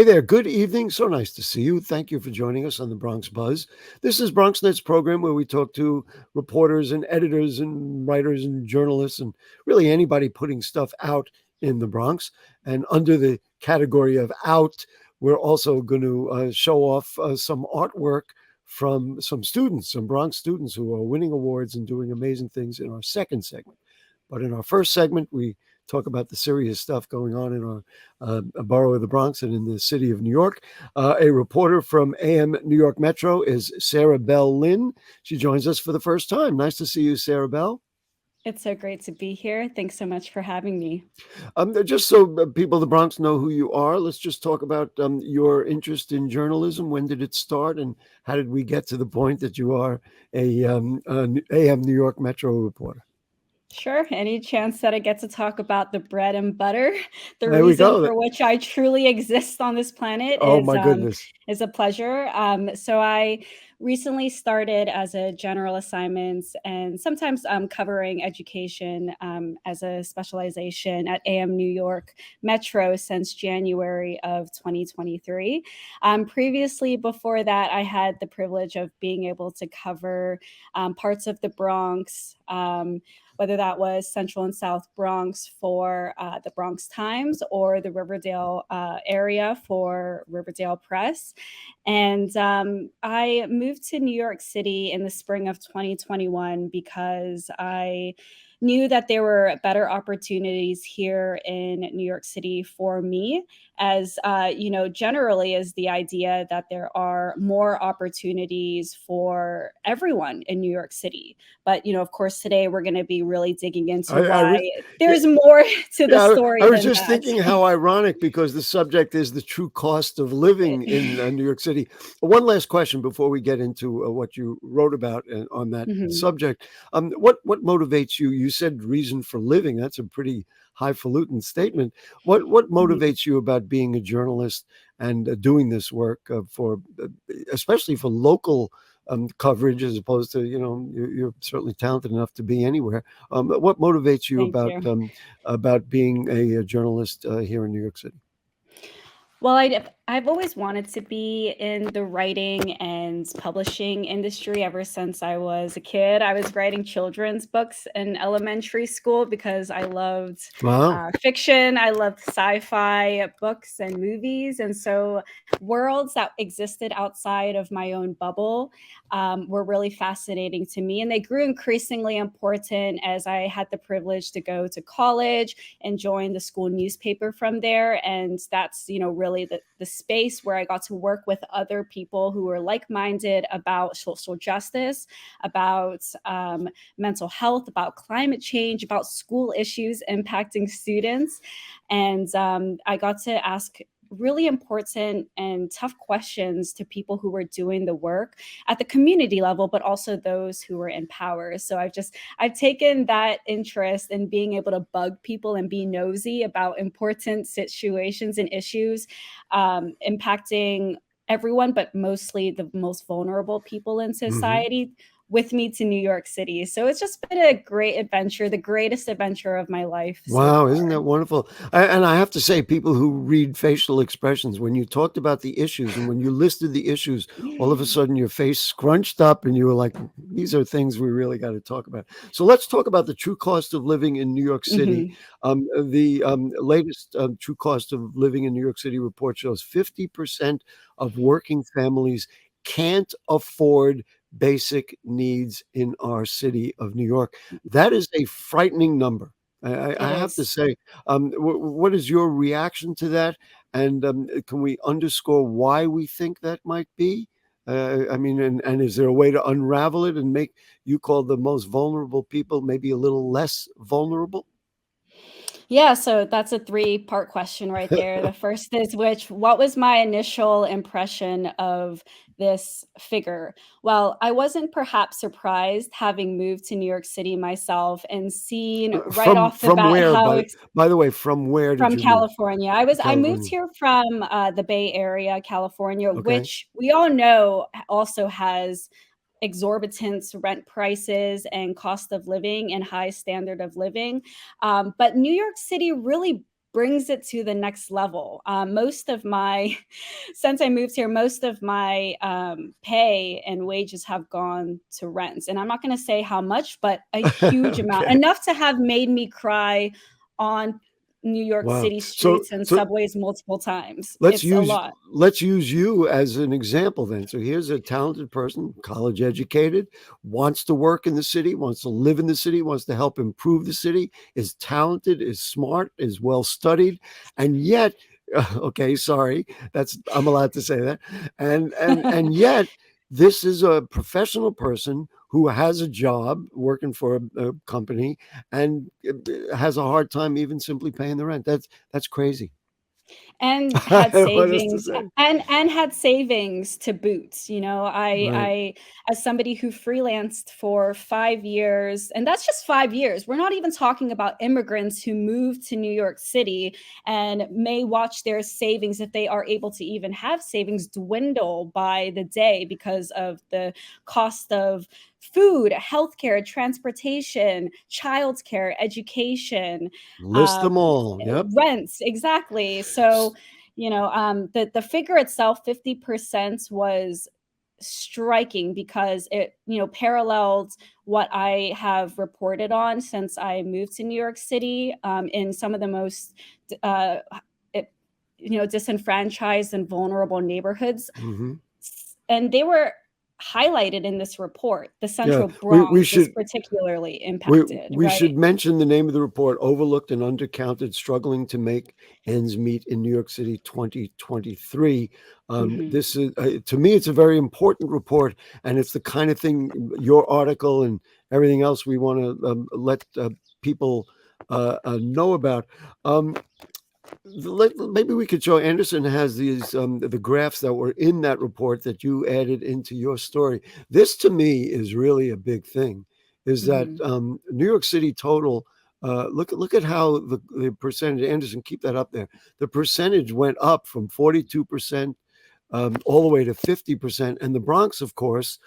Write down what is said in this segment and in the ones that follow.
Hey there, good evening. So nice to see you. Thank you for joining us on the Bronx Buzz. This is BronxNet's program where we talk to reporters and editors and writers and journalists and really anybody putting stuff out in the Bronx. And under the category of out, we're also going to show off some artwork from some students, some Bronx students who are winning awards and doing amazing things in our second segment. But in our first segment, we talk about the serious stuff going on in our borough of the Bronx and in the city of New York. A reporter from amNewYork Metro is Sarah Belle Lin. She joins us for the first time. Nice to see you, Sarah Belle. It's so great to be here. Thanks so much for having me. Just so people of the Bronx know who you are, let's just talk about your interest in journalism. When did it start, and how did we get to the point that you are an AM New York Metro reporter? Sure. Any chance that I get to talk about the bread and butter, the There we reason go. for which I truly exist on this planet Oh my goodness. is a pleasure. So I recently started as a general assignments and sometimes covering education as a specialization at AM New York Metro since January of 2023. Previously, before that, I had the privilege of being able to cover parts of the Bronx. Whether that was Central and South Bronx for the Bronx Times or the Riverdale area for Riverdale Press. And I moved to New York City in the spring of 2021 because I knew that there were better opportunities here in New York City for me, as generally is the idea that there are more opportunities for everyone in New York City. But of course, today we're going to be really digging into I why was, yeah, there's more to the yeah, I story was than just that. thinking how ironic because the subject is the true cost of living in New York City. One last question before we get into what you wrote about on that Mhm. subject. What motivates you? You said reason for living. That's a pretty highfalutin statement. What Mhm. motivates you about being a journalist and doing this work especially for local coverage, as opposed to you're certainly talented enough to be anywhere. What motivates you Thank you. about being a journalist here in New York City? Well, I've always wanted to be in the writing and publishing industry ever since I was a kid. I was writing children's books in elementary school because I loved Wow. fiction. I loved sci-fi books and movies, and so worlds that existed outside of my own bubble were really fascinating to me. And they grew increasingly important as I had the privilege to go to college and join the school newspaper from there. And that's, really the space where I got to work with other people who were like-minded about social justice, about mental health, about climate change, about school issues impacting students. And I got to ask really important and tough questions to people who were doing the work at the community level, but also those who were in power. So I've taken that interest in being able to bug people and be nosy about important situations and issues impacting everyone, but mostly the most vulnerable people in Hmm. society with me to New York City. So it's just been a great adventure, the greatest adventure of my life so Wow, isn't far. that wonderful? And I have to say, people who read facial expressions, when you talked about the issues and when you listed the issues, all of a sudden your face scrunched up and you were like, these are things we really got to talk about. So let's talk about the true cost of living in New York City. Mhm. The latest true cost of living in New York City report shows 50% of working families can't afford basic needs in our city of New York. That is a frightening number. I It have to is. say, what is your reaction to that? And can we underscore why we think that might be? I mean, and is there a way to unravel it and make you call the most vulnerable people maybe a little less vulnerable? Yeah, so that's a three-part question right there. The first is what was my initial impression of this figure? Well, I wasn't perhaps surprised having moved to New York City myself and seen right From off the from bat where, how by the way, from where did from you move? California. I moved California. here from the Bay Area, California, Okay. which we all know also has exorbitant rent prices and cost of living and high standard of living. But New York City really brings it to the next level. Most of my, since I moved here, most of my pay and wages have gone to rents. And I'm not going to say how much, but a huge amount, Okay. enough to have made me cry on New York Wow. City So streets and so subways multiple times. let's It's a use lot. let's use you as an example then. So here's a talented person, college educated, wants to work in the city, wants to live in the city, wants to help improve the city, is talented, is smart, is well studied, and yet okay, sorry, that's I'm allowed to say that. And yet this is a professional person who has a job working for a company and has a hard time even simply paying the rent. That's crazy. And I had don't know what else to savings, say. and had savings to boot. Right. I as somebody who freelanced for 5 years, and that's just 5 years. We're not even talking about immigrants who moved to New York City and may watch their savings, if they are able to even have savings, dwindle by the day because of the cost of food, healthcare, transportation, childcare, education, List them um, all. Yep. rents, exactly. So the figure itself, 50%, was striking because it paralleled what I have reported on since I moved to New York City, in some of the most uh, it, disenfranchised and vulnerable neighborhoods. Hmm. And they were highlighted in this report. The Yeah. Central We Bronx is should particularly we impacted, we right? should mention the name of the report: "Overlooked and Undercounted: Struggling to Make Ends Meet in New York City 2023." Hmm. This is to me, it's a very important report, and it's the kind of thing your article and everything else we want to let people know about. Um, Maybe we could show. Anderson has these the graphs that were in that report that you added into your story. This to me is really a big thing. Is that Hmm. New York City total? Look at how the percentage. Anderson, keep that up there. The percentage went up from 42% all the way to 50%, and the Bronx, of course,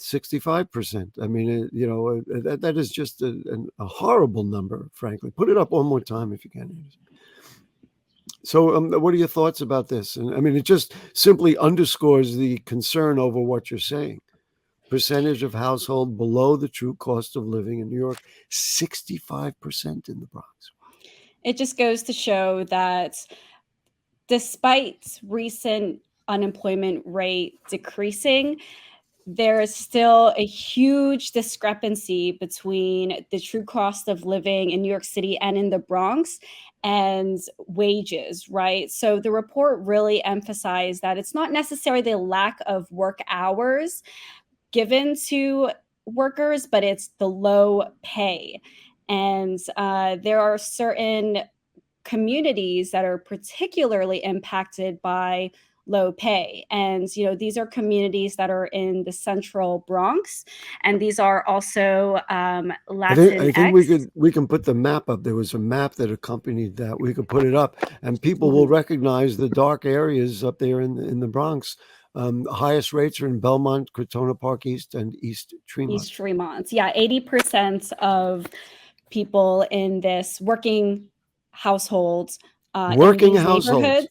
65%. I mean, that is just a horrible number. Frankly, put it up one more time if you can, Anderson. So, what are your thoughts about this? And I mean, it just simply underscores the concern over what you're saying. Percentage of household below the true cost of living in New York, 65% in the Bronx. It just goes to show that despite recent unemployment rate decreasing, there is still a huge discrepancy between the true cost of living in New York City and in the Bronx and wages, right? So the report really emphasized that it's not necessarily the lack of work hours given to workers, but it's the low pay. And there are certain communities that are particularly impacted by low pay. And these are communities that are in the central Bronx, and these are also I think we Latinx. could we can put the map up. There was a map that accompanied that. We could put it up, and people will Mhm. recognize the dark areas up there in the Bronx. The highest rates are in Belmont, Crotona Park East, and East Tremont. East Tremont. Yeah, 80% of people in this working households in Working these households. neighborhoods.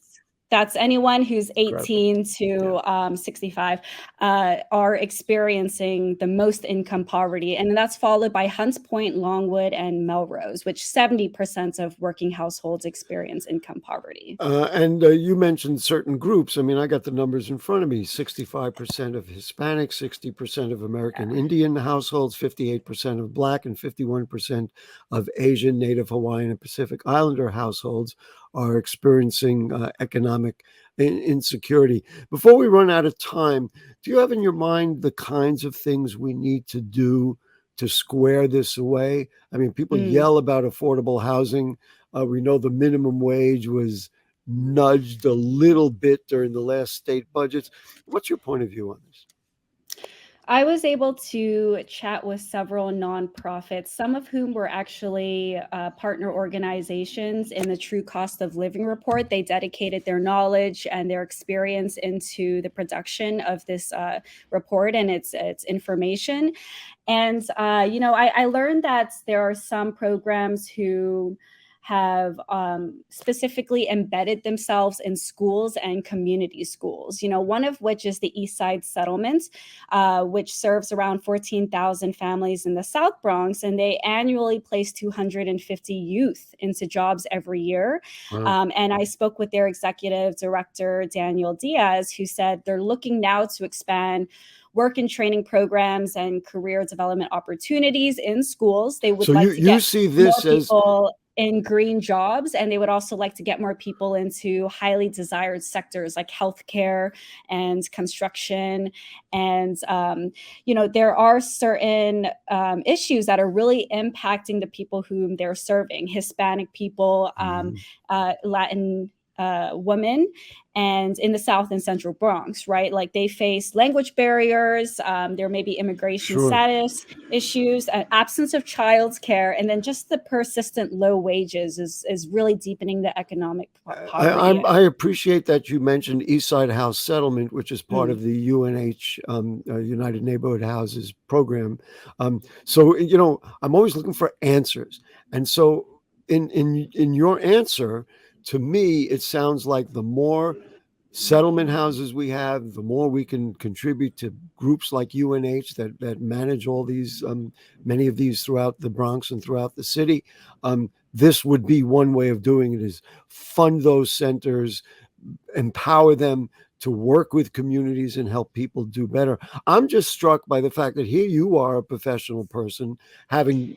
That's anyone who's Incredible. 18 Yeah. to 65, are experiencing the most income poverty. And that's followed by Hunts Point, Longwood, and Melrose, which 70% of working households experience income poverty. And you mentioned certain groups. I mean, I got the numbers in front of me: 65% of Hispanic, 60% of American Indian households, 58% of Black, and 51% of Asian, Native Hawaiian, and Pacific Islander households are experiencing economic insecurity. Before we run out of time, do you have in your mind the kinds of things we need to do to square this away? I mean, people Mm. yell about affordable housing. We know the minimum wage was nudged a little bit during the last state budgets. What's your point of view on this? I was able to chat with several nonprofits, some of whom were actually partner organizations in the True Cost of Living report. They dedicated their knowledge and their experience into the production of this report and its information. And I learned that there are some programs who have specifically embedded themselves in schools and community schools, one of which is the East Side Settlement, which serves around 14,000 families in the South Bronx, and they annually place 250 youth into jobs every year. Wow. And I spoke with their executive director, Daniel Diaz, who said they're looking now to expand work and training programs and career development opportunities in schools. They would So like to you get see more this as people in green jobs, and they would also like to get more people into highly desired sectors like healthcare and construction. And there are certain issues that are really impacting the people whom they're serving: Hispanic people, Latin women, and in the South and Central Bronx, right? Like, they face language barriers, there may be immigration Sure. status issues, absence of childcare, and then just the persistent low wages is really deepening the economic poverty. I appreciate that you mentioned East Side House Settlement, which is part Mm. of the UNH United Neighborhood Houses program. So I'm always looking for answers, and so in your answer to me, it sounds like the more settlement houses we have, the more we can contribute to groups like UNH that manage all these, many of these throughout the Bronx and throughout the city. This would be one way of doing it: is fund those centers, empower them to work with communities and help people do better. I'm just struck by the fact that here you are, a professional person, having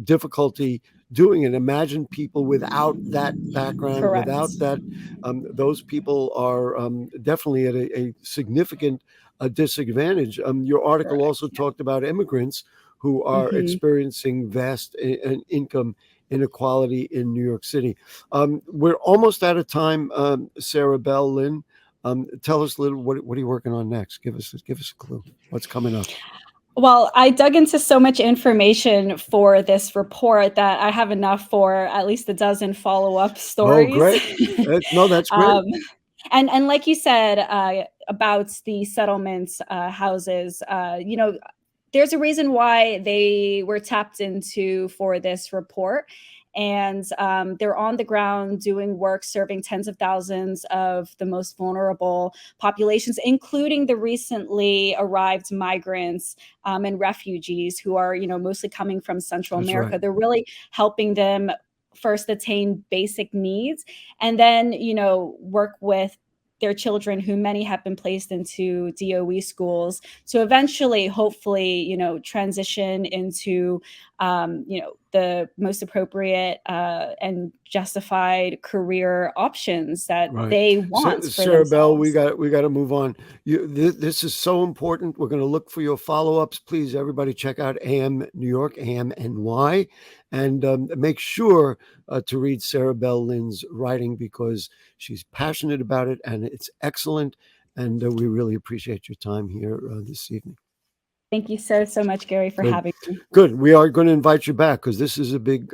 difficulty doing it. Imagine people without that background, Correct. without that. Those people are definitely at a significant disadvantage. Your article Correct. also talked about immigrants who are Mhm. experiencing vast income inequality in New York City. We're almost out of time. Sarah Belle Lin, tell us a little, what are you working on next? Give us a clue. What's coming up? Well, I dug into so much information for this report that I have enough for at least a dozen follow-up Oh, stories. great. No, that's great. And like you said, about the settlement houses, there's a reason why they were tapped into for this report. And they're on the ground doing work, serving tens of thousands of the most vulnerable populations, including the recently arrived migrants and refugees who are, mostly coming from Central That's America. right. They're really helping them first attain basic needs, and then, work with their children, who many have been placed into DOE schools, to eventually, hopefully, transition into, the most appropriate and justified career options that Right. they want for Sarah Bell, we themselves. got to move on. This is so important. We're going to look for your follow-ups. Please, everybody, check out amNewYork, AMNY, and make sure to read Sarah Belle Lin's writing, because she's passionate about it and it's excellent. And we really appreciate your time here this evening. Thank you so much, Gary, for Good. having me. Good. We are going to invite you back, because this is a big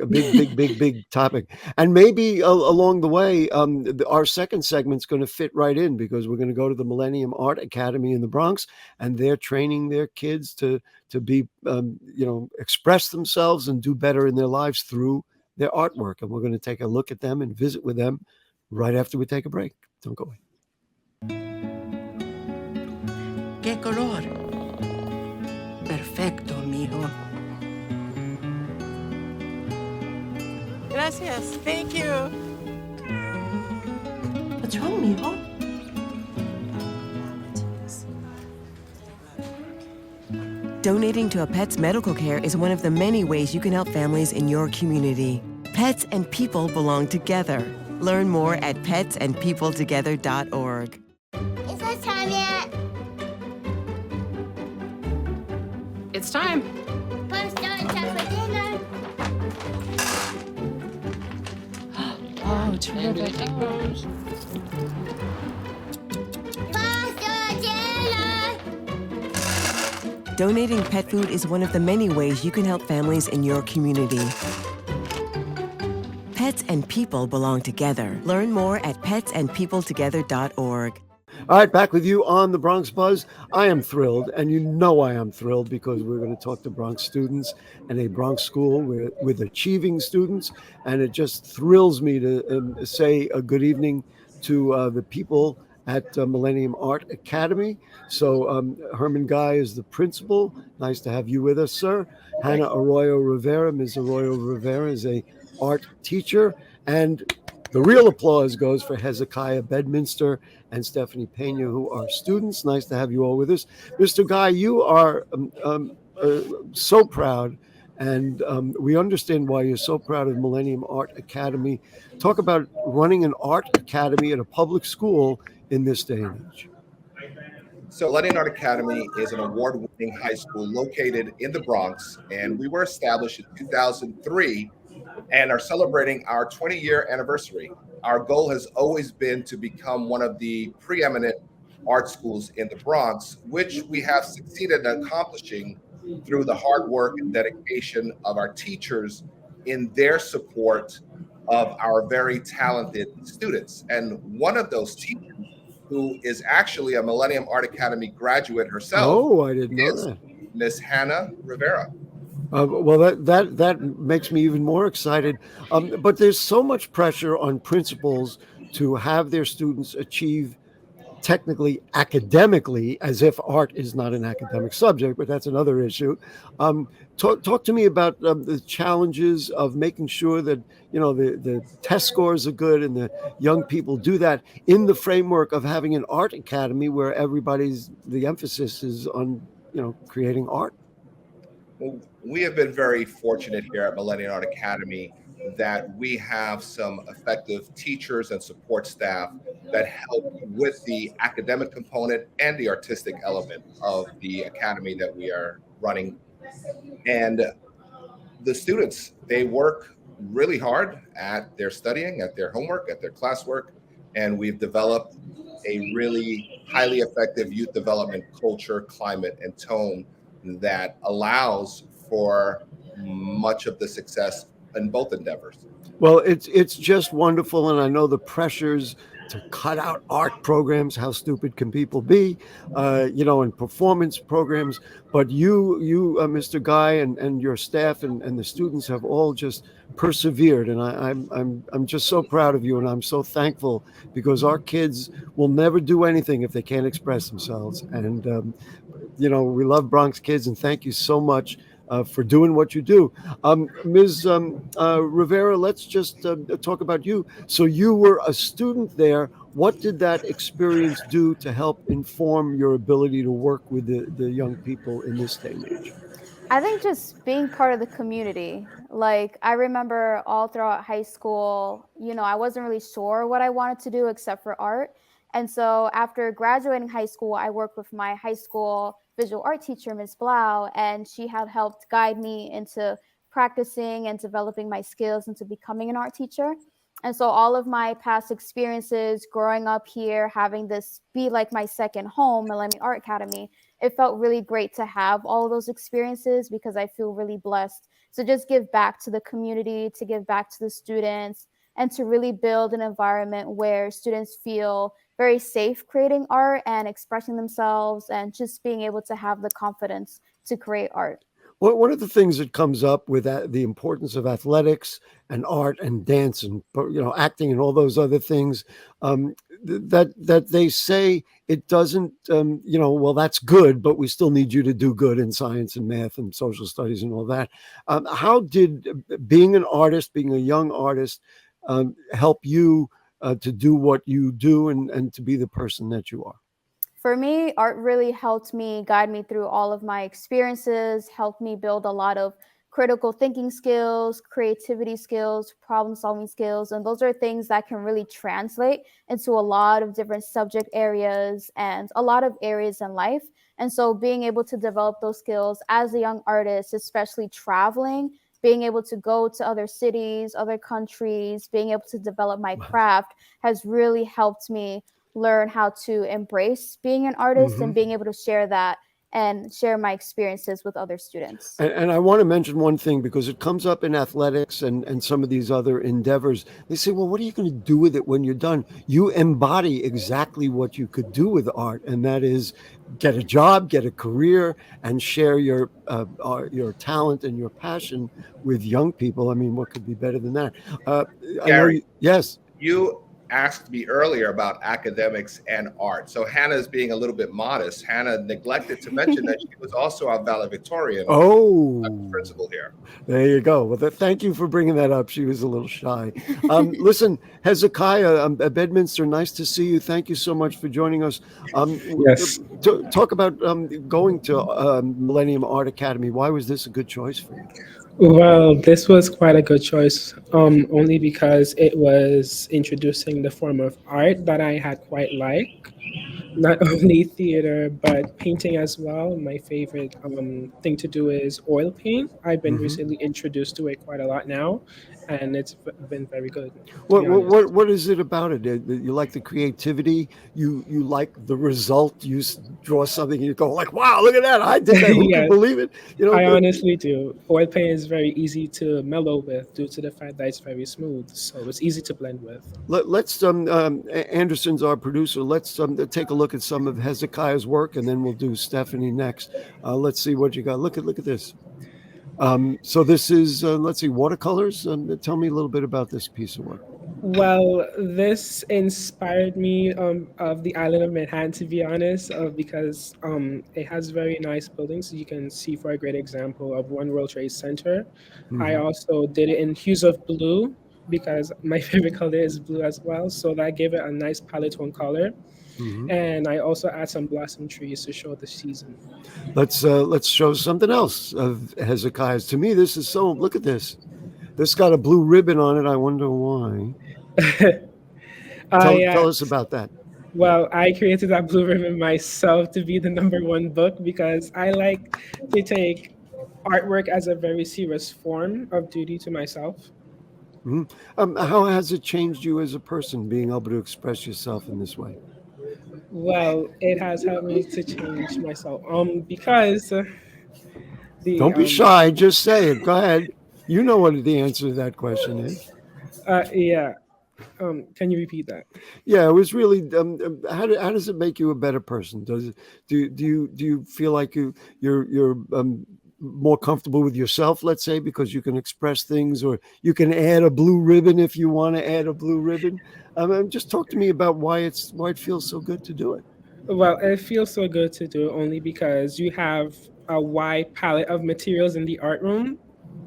topic. And maybe along the way, our second segment's going to fit right in, because we're going to go to the Millennium Art Academy in the Bronx, and they're training their kids to be, express themselves and do better in their lives through their artwork. And we're going to take a look at them and visit with them right after we take a break. Don't go away. ¿Qué color? Perfecto, mijo. Gracias. Thank you. What's wrong, mijo? Donating to a pet's medical care is one of the many ways you can help families in your community. Pets and people belong together. Learn more at petsandpeopletogether.org. Is it time yet? It's time. Let's start time for dinner. Oh, terrific. Faster dinner. Donating pet food is one of the many ways you can help families in your community. Pets and people belong together. Learn more at petsandpeopletogether.org. All right, back with you on the Bronx Buzz. I am thrilled, and you know I am thrilled because we're going to talk to Bronx students and a Bronx school with achieving students. And it just thrills me to say a good evening to the people at Millennium Art Academy. So Herman Guy is the principal. Nice to have you with us, sir. Hannah Arroyo Rivera, Ms. Arroyo Rivera is a art teacher. And the real applause goes for Hezekiah Bedminster and Stephanie Pena, who are students. Nice to have you all with us. Mr. Guy, you are so proud, and we understand why you're so proud of Millennium Art Academy. Talk about running an art academy at a public school in this day and age. So Millennium Art Academy is an award-winning high school located in the Bronx, and we were established in 2003 and are celebrating our 20-year anniversary. Our goal has always been to become one of the preeminent art schools in the Bronx, which we have succeeded in accomplishing through the hard work and dedication of our teachers in their support of our very talented students. And one of those teachers, who is actually a Millennium Art Academy graduate herself, I didn't know that. Miss Hannah Rivera. Well, that makes me even more excited. But there's so much pressure on principals to have their students achieve technically, academically, as if art is not an academic subject, but that's another issue. Talk to me about the challenges of making sure that the test scores are good and the young people do that in the framework of having an art academy where the emphasis is on creating art. Well, we have been very fortunate here at Millennium Art Academy that we have some effective teachers and support staff that help with the academic component and the artistic element of the academy that we are running. And the students, they work really hard at their studying, at their homework, at their classwork, and we've developed a really highly effective youth development culture, climate, and tone that allows for much of the success in both endeavors. Well, it's just wonderful, and I know the pressures to cut out art programs. How stupid can people be? And performance programs. But you, Mr. Guy, and your staff and the students have all just persevered, and I'm just so proud of you, and I'm so thankful because our kids will never do anything if they can't express themselves. And we love Bronx kids, and thank you so much for doing what you do. Ms. Rivera, let's just talk about you. So you were a student there. What did that experience do to help inform your ability to work with the young people in this day and age? I think just being part of the community. Like, I remember all throughout high school, I wasn't really sure what I wanted to do except for art. And so after graduating high school, I worked with my high school visual art teacher, Ms. Blau, and she had helped guide me into practicing and developing my skills into becoming an art teacher. And so all of my past experiences growing up here, having this be like my second home, Millennium Art Academy, it felt really great to have all of those experiences because I feel really blessed to just give back to the community, to give back to the students, and to really build an environment where students feel very safe creating art and expressing themselves and just being able to have the confidence to create art. Well, one of the things that comes up with the importance of athletics and art and dance and acting and all those other things, that they say it doesn't, well, that's good, but we still need you to do good in science and math and social studies and all that. How did being an artist, being a young artist, help you to do what you do and to be the person that you are? For me, art really helped me guide me through all of my experiences, helped me build a lot of critical thinking skills, creativity skills, problem solving skills. And those are things that can really translate into a lot of different subject areas and a lot of areas in life. And so being able to develop those skills as a young artist, especially traveling, being able to go to other cities, other countries, being able to develop my craft has really helped me learn how to embrace being an artist and being able to share that and share my experiences with other students. And I want to mention one thing because it comes up in athletics and some of these other endeavors. They say, well, what are you going to do with it when you're done? You embody exactly what you could do with art, and that is get a job, get a career, and share your talent and your passion with young people. I mean, what could be better than that? Gary, yes. You asked me earlier about academics and art. So Hannah's being a little bit modest. Hannah neglected to mention that she was our valedictorian. Principal here. There you go. Well, thank you for bringing that up. She was a little shy. Listen, Hezekiah Bedminster, nice to see you. Thank you so much for joining us. Yes. Talk about going to Millennium Art Academy. Why was this a good choice for you? Well, this was quite a good choice, only because it was introducing the form of art that I had quite liked. Not only theater, but painting as well. My favorite thing to do is oil paint. I've been recently introduced to it quite a lot now, and it's been very good. What is it about it? You like the creativity? You like the result? You draw something and you go like, wow, look at that. I did that. Who can believe it? I honestly do. Oil paint is very easy to mellow with due to the fact that it's very smooth. So it's easy to blend with. Let's, Anderson's our producer. Let's take a look at some of Hezekiah's work, and then we'll do Stephanie next. Let's see what you got. Look at this. So this is, let's see, watercolors. Tell me a little bit about this piece of work. Well, this inspired me of the island of Manhattan, to be honest, because it has very nice buildings. You can see, for a great example, of One World Trade Center. I also did it in hues of blue because my favorite color is blue as well. So that gave it a nice palette tone color. And I also add some blossom trees to show the season. Let's show something else of Hezekiah's. To me, this is so. Look at this. This got a blue ribbon on it. I wonder why. Tell us about that. Well, I created that blue ribbon myself to be the #1 book because I like to take artwork as a very serious form of duty to myself. How has it changed you as a person, being able to express yourself in this way? Well, it has helped me to change myself. Because don't be shy. Just say it. Go ahead. You know what the answer to that question is. Yeah. Can you repeat that? Yeah, it was really. How does it make you a better person? Do you feel like you're more comfortable with yourself, let's say, because you can express things, or you can add a blue ribbon if you want to add a blue ribbon? Just talk to me about why it feels so good to do it. Well, it feels so good to do only because you have a wide palette of materials in the art room.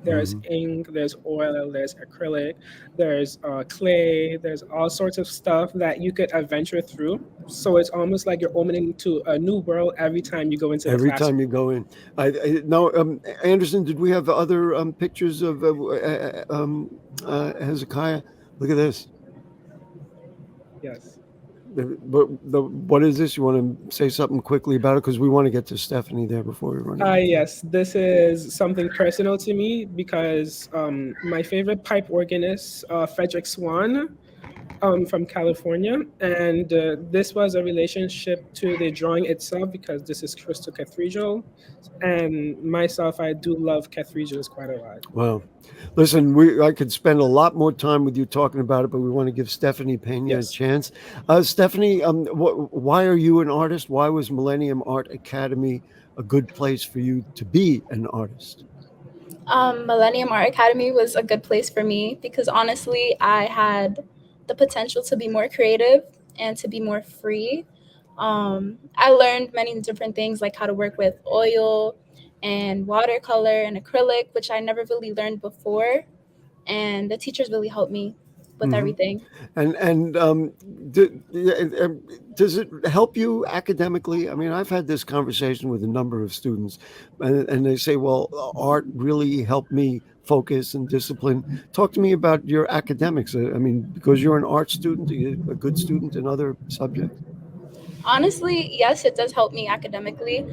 There's ink, there's oil, there's acrylic, there's clay, there's all sorts of stuff that you could adventure through. So it's almost like you're opening to a new world every time you go into the classroom. Every time you go in. Now, Anderson, did we have other pictures of Hezekiah? Look at this. Yes. What is this? You want to say something quickly about it? Because we want to get to Stephanie there before we run out. Yes, this is something personal to me because my favorite pipe organist, Frederick Swan, from California, and this was a relationship to the drawing itself because this is Crystal Cathedral, and myself, I do love cathedrals quite a lot. Wow. Listen, I could spend a lot more time with you talking about it, but we want to give Stephanie Pena a chance. Stephanie, why are you an artist? Why was Millennium Art Academy a good place for you to be an artist? Millennium Art Academy was a good place for me because honestly, I had the potential to be more creative and to be more free. I learned many different things like how to work with oil and watercolor and acrylic, which I never really learned before. And the teachers really helped me with everything. And does it help you academically? I mean, I've had this conversation with a number of students, and they say, well, art really helped me focus and discipline. Talk to me about your academics. I mean, because you're an art student, you're a good student in other subjects. Honestly, yes, it does help me academically.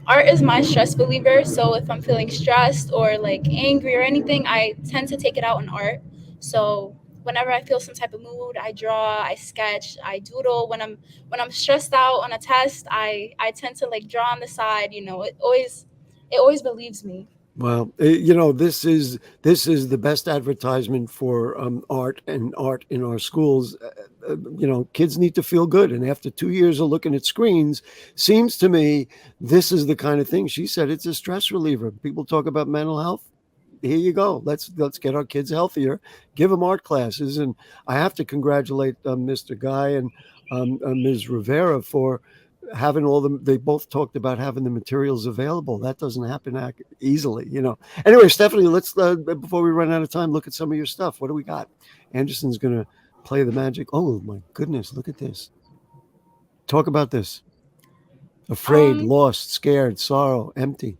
Art is my stress reliever. So if I'm feeling stressed or like angry or anything, I tend to take it out in art. So whenever I feel some type of mood, I draw, I sketch, I doodle. When I'm stressed out on a test, I tend to like draw on the side. It always relieves me. Well, this is the best advertisement for art and art in our schools. Kids need to feel good, and after 2 years of looking at screens, seems to me this is the kind of thing. She said it's a stress reliever. People talk about mental health. Here you go. Let's get our kids healthier. Give them art classes, and I have to congratulate Mr. Guy and Ms. Rivera for having all them. They both talked about having the materials available. That doesn't happen easily, Anyway, Stephanie, let's before we run out of time, look at some of your stuff. What do we got? Anderson's gonna play the magic. Oh my goodness, look at this. Talk about this. Afraid, lost, scared, sorrow, empty.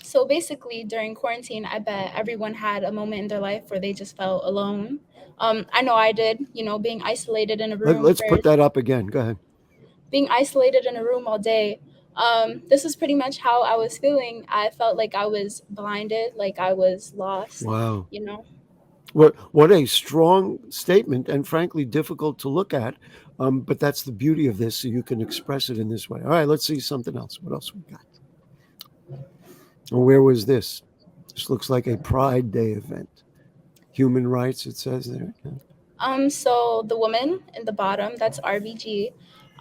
So basically, during quarantine, I bet everyone had a moment in their life where they just felt alone. I know I did. Being isolated in a room. Let's put that up again. Go ahead. Being isolated in a room all day. This is pretty much how I was feeling. I felt like I was blinded, like I was lost. Wow. What a strong statement, and frankly difficult to look at. But that's the beauty of this, so you can express it in this way. All right, let's see something else. What else we got? Where was this? This looks like a Pride Day event. Human rights, it says there. Yeah. So the woman in the bottom, that's RBG.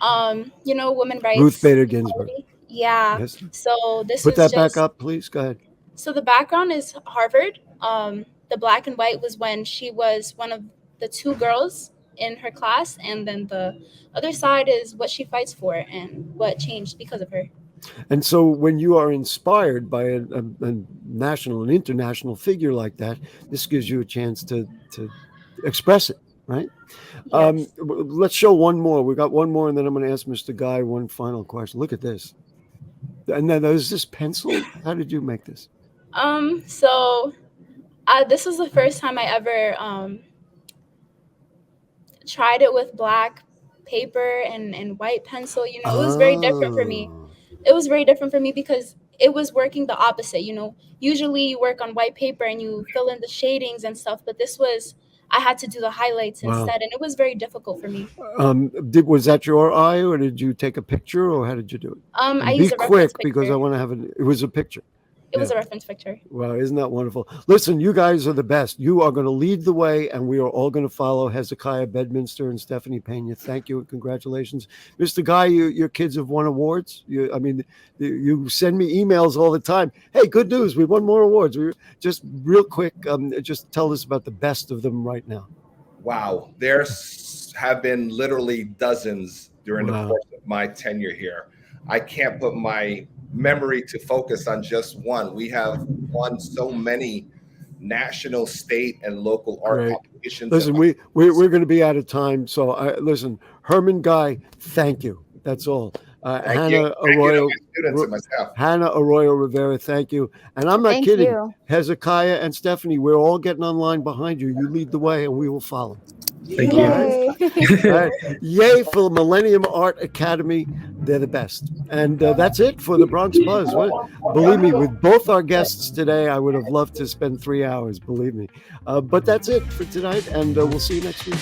Women rights. Ruth Bader Ginsburg. Yeah. Yes. So this Put is that just, back up, please. Go ahead. So the background is Harvard. The black and white was when she was one of the 2 girls in her class, and then the other side is what she fights for and what changed because of her. And so when you are inspired by a national and international figure like that, this gives you a chance to express it, right? Yes. Let's show one more. We got one more, and then I'm going to ask Mr. Guy one final question. Look at this. And then is this pencil? How did you make this? So this was the first time I ever tried it with black paper and white pencil. It was very different for me. It was very different for me because it was working the opposite. Usually you work on white paper and you fill in the shadings and stuff, but I had to do the highlights instead, and it was very difficult for me. Was that your eye, or did you take a picture, or how did you do it? I Be used a quick reference because picture. I want to have it was a picture. It was a reference picture. Wow, isn't that wonderful? Listen, you guys are the best. You are going to lead the way, and we are all going to follow Hezekiah Bedminster and Stephanie Pena. Thank you and congratulations. Mr. Guy, your kids have won awards. You send me emails all the time. Hey, good news, we won more awards. Just real quick, just tell us about the best of them right now. Wow, there have been literally dozens during the course of my tenure here. I can't put my memory to focus on just one. We have won so many national, state, and local art competitions. Listen, we're going to be out of time. So listen, Herman Guy, thank you. That's all. Hannah Arroyo, Hannah Arroyo Rivera, thank you. And I'm not kidding. You. Hezekiah and Stephanie, we're all getting online behind you. You lead the way, and we will follow. Thank you. Right. Yay for the Millennium Art Academy. They're the best. And that's it for the Bronx Buzz. Believe me, with both our guests today, I would have loved to spend 3 hours, believe me. But that's it for tonight, and we'll see you next week.